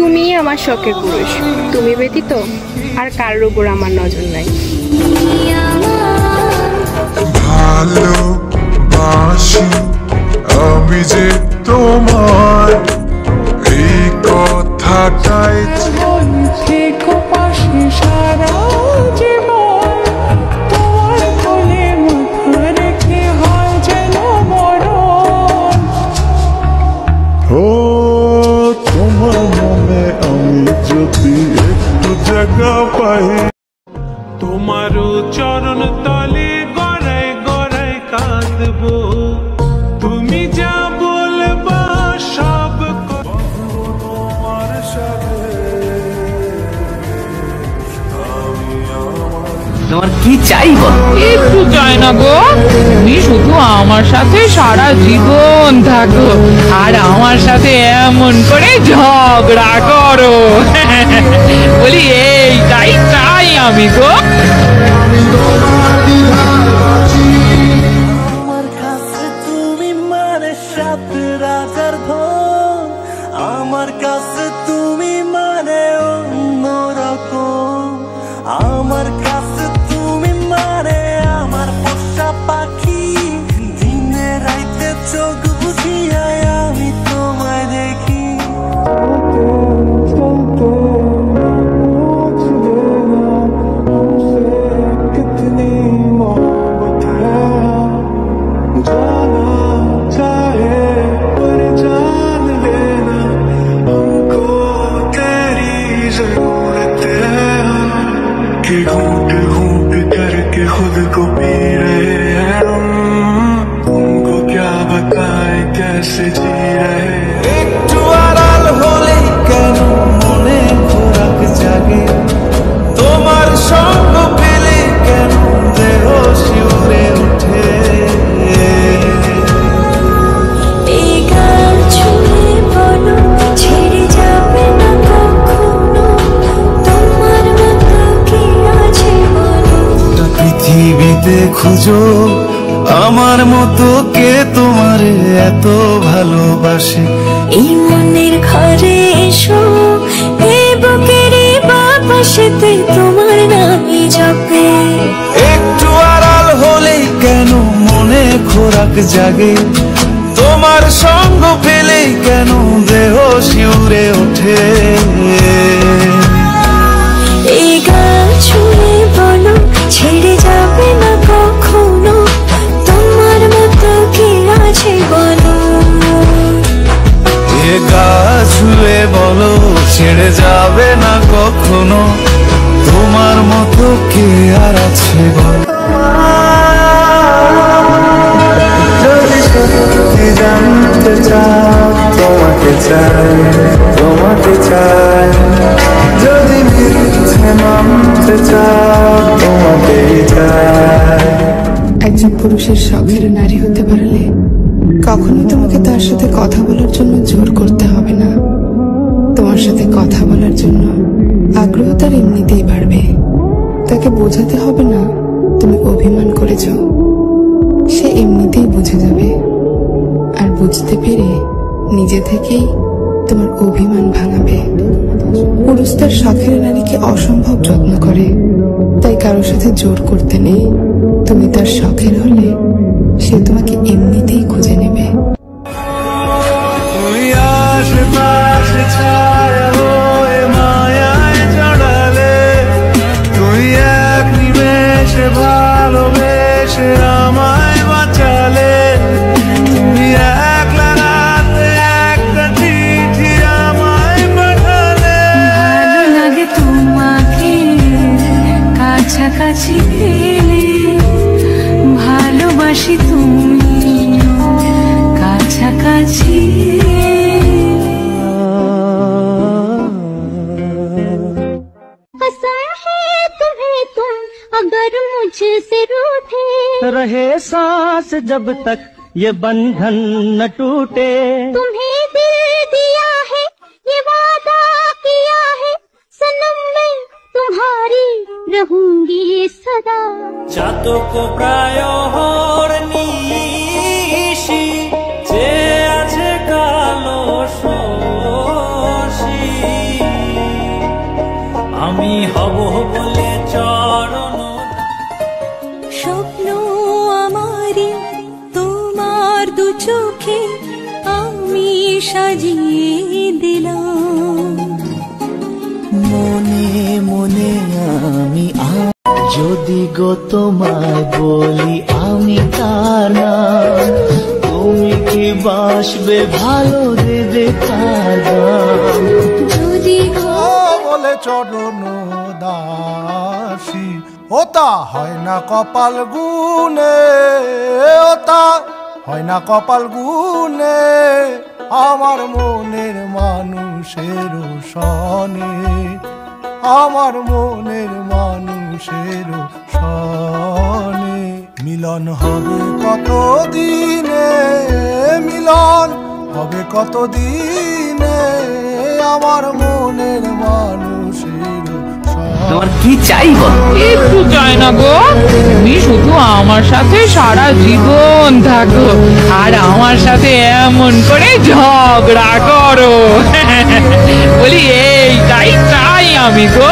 তুমি আমার শখের পুরুষ, তুমি ব্যতীত আর কারোর উপর আমার নজর নাই। ভালোবাসি আমি যে তোমার, এই কথাটাই থেকো পাশে সারা জীবন, তোমার কোলে মাথা রেখে হয় যেন মরণ। ও তোমার মনে আমি যদি একটু জায়গা পাই, তোমারও চরণ তলে গড়াই গড়াই কাঁদবো, তুমি যা বলবা সব তোমার সাথে। তোমার কি চাই বল? একটু চাই না গো, তুমি শুধু আমার সাথে সারা জীবন থাকো আর আমার সাথে এমন করে ঝগড়া করো। বলি এইটাই চাই আমি গো। আমার কাছে তুমি মানে সাত রাজার ধন, আমার কাছে তুমি মানে অন্যরকম, আমার কাছে তুমি মানে আমার পোষা পাখি, দিনে রাইতে চোখ বুঝিয়া আমি তোমায় দেখি। घूट घूट करके खुद को पी रहे हैं हम, तुमको क्या बताए कैसे जी रहे। একটু আড়াল হলে কেন মনে খোরাক জাগে, তোমার সঙ্গ পেলে কেন দেহ শিউরে ওঠে। এই গান ছুঁয়ে বলো ছেড়ে যাবে না কখনো, তোমার মতো কি আছে বলো। পৃথিবীতে খুঁজো আমার মতো কে তোমার এত ভালোবাসে, এই মনের ঘরে এসো, এই বুকের বাপাশেতে তোমার নামই জপে। একটু আড়াল হলে কেন মনে খোরাক জাগে, তোমার সঙ্গ পেলে কেন দেহ শিউরে ওঠে। এই গান ছুঁয়ে বলো ছেড়ে যাবে না কখনো, তোমার মতো কি আছে বলো। এ গা ছুঁয়ে বলো ছেড়ে যাবে না কখনো, তোমার মতো কে আর আছে বলো। যদি সত্যি জানতে চাও তোমাকে চাই, তোমাকে চাই, যদি মিথ্যে মানতে চাও তোমাকেই চাই। একজন পুরুষের শখের নারী হতে পারলে কখনোই তোমাকে তার সাথে কথা বলার জন্য জোর করতে হবে না। তোমার সাথে কথা বলার জন্য আগ্রহ তার এমনিতেই বাড়বে। তাকে বোঝাতে হবে না তুমি অভিমান করেছ, সে এমনিতেই বুঝে যাবে। আর বুঝতে পেরে নিজে থেকেই তোমার অভিমান ভাঙাবে। পুরুষ তার শখের নারীকে অসম্ভব যত্ন করে, তাই কারোর সাথে জোর করতে নেই। তুমি তার শখের হলে সে তোমাকে এমনিতেই খুঁজে নেবে। তুমি আশেপাশে ছায়া হয়ে মায়ায় জড়ালে, তুমি এক নিমেষে ভালোবেসে আমায় বাঁচালে, তুমি একলা রাতে একটা চিঠি আমায় পাঠালে। ভালো লাগে তোমাকে কাছাকাছি পেলে, ভালোবাসি তুমি কাছাকাছি। हंसाया है तुम्हें तुम अगर मुझसे रूठे, रहे सांस जब तक ये बंधन न टूटे। तुम्हें दिल दिया है ये वादा किया है, सनम मैं तुम्हारी रहूंगी सदा। চাতক প্রায় হরনিশি যে আছে কালো শশী। আমি হব বলে চরণ স্বপ্ন আমারি তোমার দু চোখে আমি সাজিয়ে দিলাম। মনে মনে আমি যদি গো তোমায় বলি আমি তার নাম, তুমি কি বাসবে ভালো দেবে তার দাম? যদি বলে চরণ দাসী ওতা হয় না কপাল গুনে, ওতা হয় না কপাল গুনে আমার মনের মানুষের সনে, আমার মনের মানুষের সনে। মিলন হবে কত দিনে, মিলন হবে কত দিনে আমার মনের মানুষের তোমার কি চাই বল? একটু চাই না গো, তুমি শুধু আমার সাথে সারা জীবন থাকো আর আমার সাথে এমন করে ঝগড়া করো। বলি এইটাই চাই আমি গো।